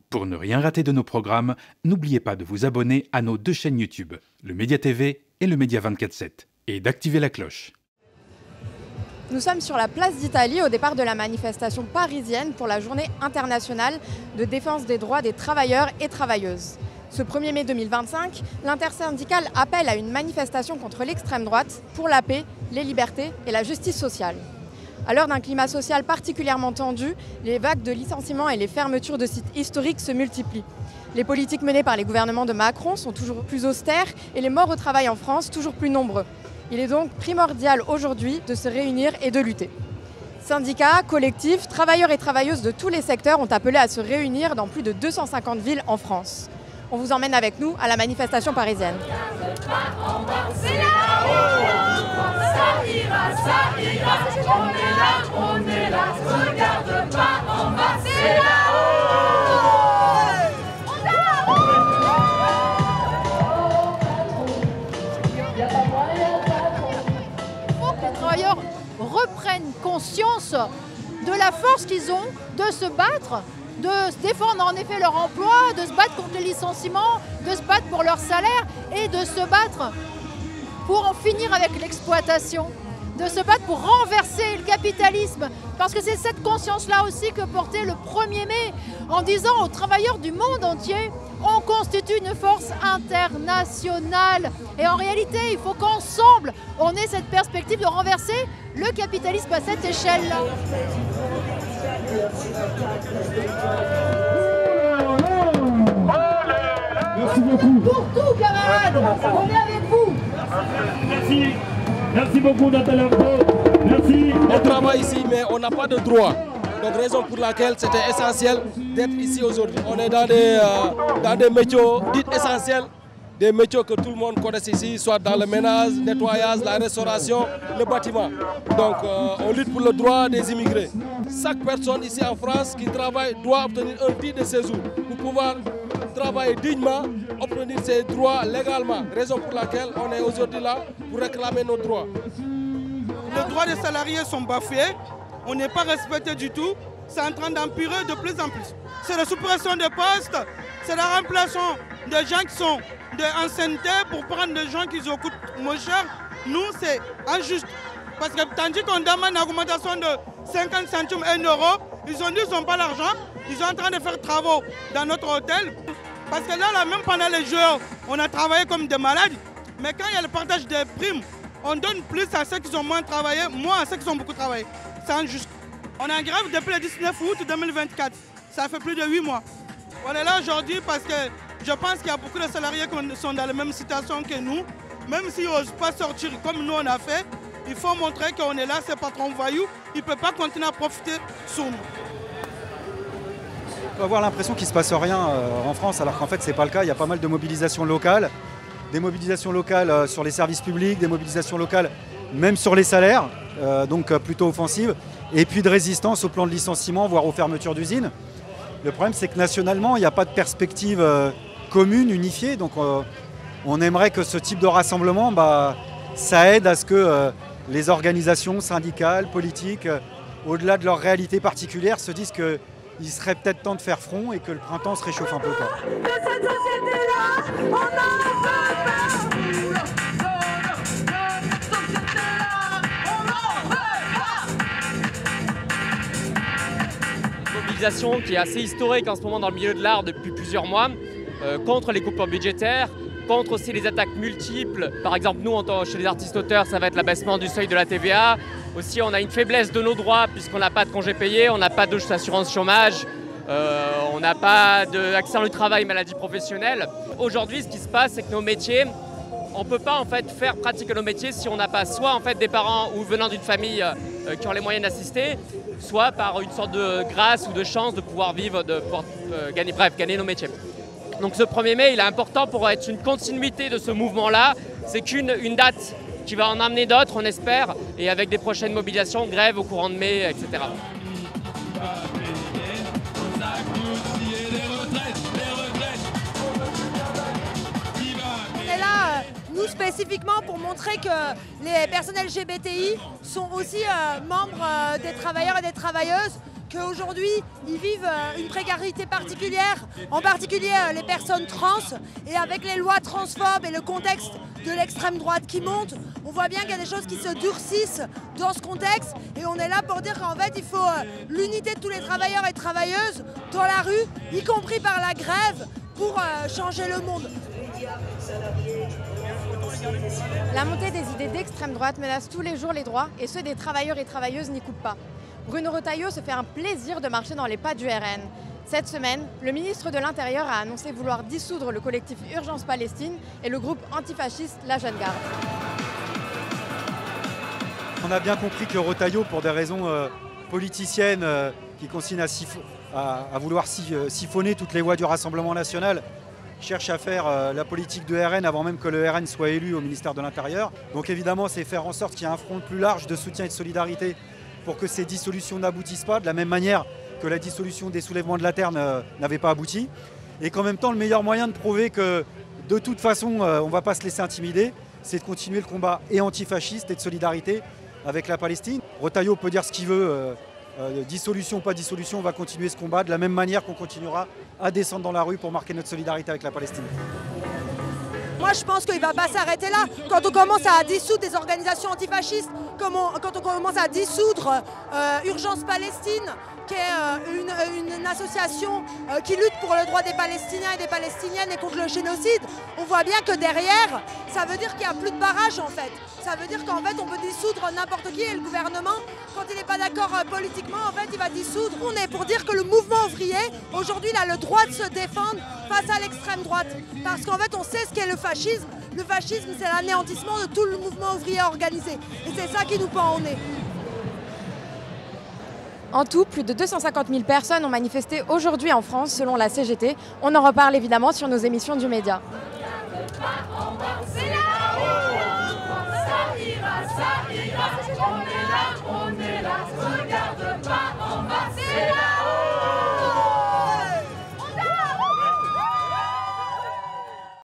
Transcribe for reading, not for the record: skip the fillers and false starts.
Pour ne rien rater de nos programmes, n'oubliez pas de vous abonner à nos deux chaînes YouTube, le Média TV et le Média 24/7, et d'activer la cloche. Nous sommes sur la place d'Italie au départ de la manifestation parisienne pour la journée internationale de défense des droits des travailleurs et travailleuses. Ce 1er mai 2025, l'intersyndicale appelle à une manifestation contre l'extrême droite pour la paix, les libertés et la justice sociale. À l'heure d'un climat social particulièrement tendu, les vagues de licenciements et les fermetures de sites historiques se multiplient. Les politiques menées par les gouvernements de Macron sont toujours plus austères et les morts au travail en France toujours plus nombreux. Il est donc primordial aujourd'hui de se réunir et de lutter. Syndicats, collectifs, travailleurs et travailleuses de tous les secteurs ont appelé à se réunir dans plus de 250 villes en France. On vous emmène avec nous à la manifestation parisienne. C'est là-haut, ça ira, on est là, regarde pas en bas, c'est là-haut. Il faut que les travailleurs reprennent conscience de la force qu'ils ont de se battre, de se défendre en effet leur emploi, de se battre contre les licenciements, de se battre pour leur salaire et de se battre pour en finir avec l'exploitation, de se battre pour renverser le capitalisme. Parce que c'est cette conscience-là aussi que portait le 1er mai en disant aux travailleurs du monde entier on constitue une force internationale. Et en réalité, il faut qu'ensemble, on ait cette perspective de renverser le capitalisme à cette échelle-là. Merci beaucoup. Pour tout, camarades, on est avec vous. Merci. Merci beaucoup, Nathalie. Merci. On travaille ici, mais on n'a pas de droit. Donc, raison pour laquelle c'était essentiel d'être ici aujourd'hui. On est dans des métiers dits essentiels, des métiers que tout le monde connaît ici, soit dans le ménage, le nettoyage, la restauration, le bâtiment. Donc, on lutte pour le droit des immigrés. Chaque personne ici en France qui travaille doit obtenir un titre de séjour pour pouvoir travailler dignement, obtenir ses droits légalement. Raison pour laquelle on est aujourd'hui là pour réclamer nos droits. Les droits des salariés sont bafoués, on n'est pas respecté du tout, c'est en train d'empirer de plus en plus. C'est la suppression des postes, c'est la remplacement des gens qui sont d'ancienneté pour prendre des gens qui coûtent moins cher. Nous, c'est injuste. Parce que tandis qu'on demande une augmentation de 50 centimes, 1 euro, ils ont dit qu'ils n'ont pas l'argent, ils sont en train de faire travaux dans notre hôtel. Parce que là, même pendant les jours, on a travaillé comme des malades. Mais quand il y a le partage des primes, on donne plus à ceux qui ont moins travaillé, moins à ceux qui ont beaucoup travaillé. C'est injuste. On est en grève depuis le 19 août 2024. Ça fait plus de 8 mois. On est là aujourd'hui parce que je pense qu'il y a beaucoup de salariés qui sont dans la même situation que nous. Même s'ils n'osent pas sortir comme nous on a fait, il faut montrer qu'on est là, ces patrons voyous. Ils ne peuvent pas continuer à profiter sur nous. On peut avoir l'impression qu'il ne se passe rien en France, alors qu'en fait ce n'est pas le cas. Il y a pas mal de mobilisations locales. Des mobilisations locales sur les services publics, des mobilisations locales même sur les salaires, donc plutôt offensives. Et puis de résistance au plan de licenciement, voire aux fermetures d'usines. Le problème c'est que nationalement, il n'y a pas de perspective commune, unifiée. Donc on aimerait que ce type de rassemblement, ça aide à ce que les organisations syndicales, politiques, au-delà de leur réalité particulière, se disent qu'il serait peut-être temps de faire front et que le printemps se réchauffe un peu. De cette société-là, on en veut pas. Mobilisation qui est assez historique en ce moment dans le milieu de l'art depuis plusieurs mois, contre les coupures budgétaires, contre aussi les attaques multiples. Par exemple, nous, chez les artistes-auteurs, ça va être l'abaissement du seuil de la TVA. Aussi, on a une faiblesse de nos droits puisqu'on n'a pas de congés payés, on n'a pas d'assurance chômage, on n'a pas d'accident du travail, maladie professionnelle. Aujourd'hui, ce qui se passe, c'est que nos métiers, on ne peut pas en fait faire pratiquer nos métiers si on n'a pas soit en fait des parents ou venant d'une famille qui ont les moyens d'assister, soit par une sorte de grâce ou de chance de pouvoir vivre, de pouvoir gagner nos métiers. Donc ce 1er mai, il est important pour être une continuité de ce mouvement-là. C'est qu'une date qui va en amener d'autres, on espère, et avec des prochaines mobilisations, grèves au courant de mai, etc. On est là, nous spécifiquement, pour montrer que les personnes LGBTI sont aussi membres des travailleurs et des travailleuses, qu'aujourd'hui, ils vivent une précarité particulière, en particulier les personnes trans. Et avec les lois transphobes et le contexte de l'extrême droite qui monte, on voit bien qu'il y a des choses qui se durcissent dans ce contexte. Et on est là pour dire qu'en fait, il faut l'unité de tous les travailleurs et travailleuses dans la rue, y compris par la grève, pour changer le monde. La montée des idées d'extrême droite menace tous les jours les droits et ceux des travailleurs et travailleuses n'y coupent pas. Bruno Retailleau se fait un plaisir de marcher dans les pas du RN. Cette semaine, le ministre de l'Intérieur a annoncé vouloir dissoudre le collectif Urgence Palestine et le groupe antifasciste La Jeune Garde. On a bien compris que Retailleau, pour des raisons politiciennes qui consignent à vouloir siphonner toutes les voix du Rassemblement national, cherche à faire la politique de RN avant même que le RN soit élu au ministère de l'Intérieur. Donc évidemment, c'est faire en sorte qu'il y ait un front plus large de soutien et de solidarité pour que ces dissolutions n'aboutissent pas, de la même manière que la dissolution des soulèvements de la Terre n'avait pas abouti. Et qu'en même temps, le meilleur moyen de prouver que de toute façon, on ne va pas se laisser intimider, c'est de continuer le combat et antifasciste et de solidarité avec la Palestine. Retailleau peut dire ce qu'il veut, dissolution ou pas dissolution, on va continuer ce combat de la même manière qu'on continuera à descendre dans la rue pour marquer notre solidarité avec la Palestine. Moi, je pense qu'il ne va pas s'arrêter là. Quand on commence à dissoudre des organisations antifascistes, quand on commence à dissoudre Urgence Palestine, qui est une association qui lutte pour le droit des Palestiniens et des Palestiniennes et contre le génocide, on voit bien que derrière, ça veut dire qu'il n'y a plus de barrage en fait. Ça veut dire qu'en fait, on peut dissoudre n'importe qui et le gouvernement, quand il n'est pas d'accord politiquement, en fait, il va dissoudre. On est pour dire que le mouvement ouvrier, aujourd'hui, il a le droit de se défendre face à l'extrême droite. Parce qu'en fait, on sait ce qu'est le fascisme. Le fascisme, c'est l'anéantissement de tout le mouvement ouvrier organisé. Et c'est ça qui nous pend au nez. En tout, plus de 250 000 personnes ont manifesté aujourd'hui en France, selon la CGT. On en reparle évidemment sur nos émissions du Média. C'est là-haut, ça ira, on est là.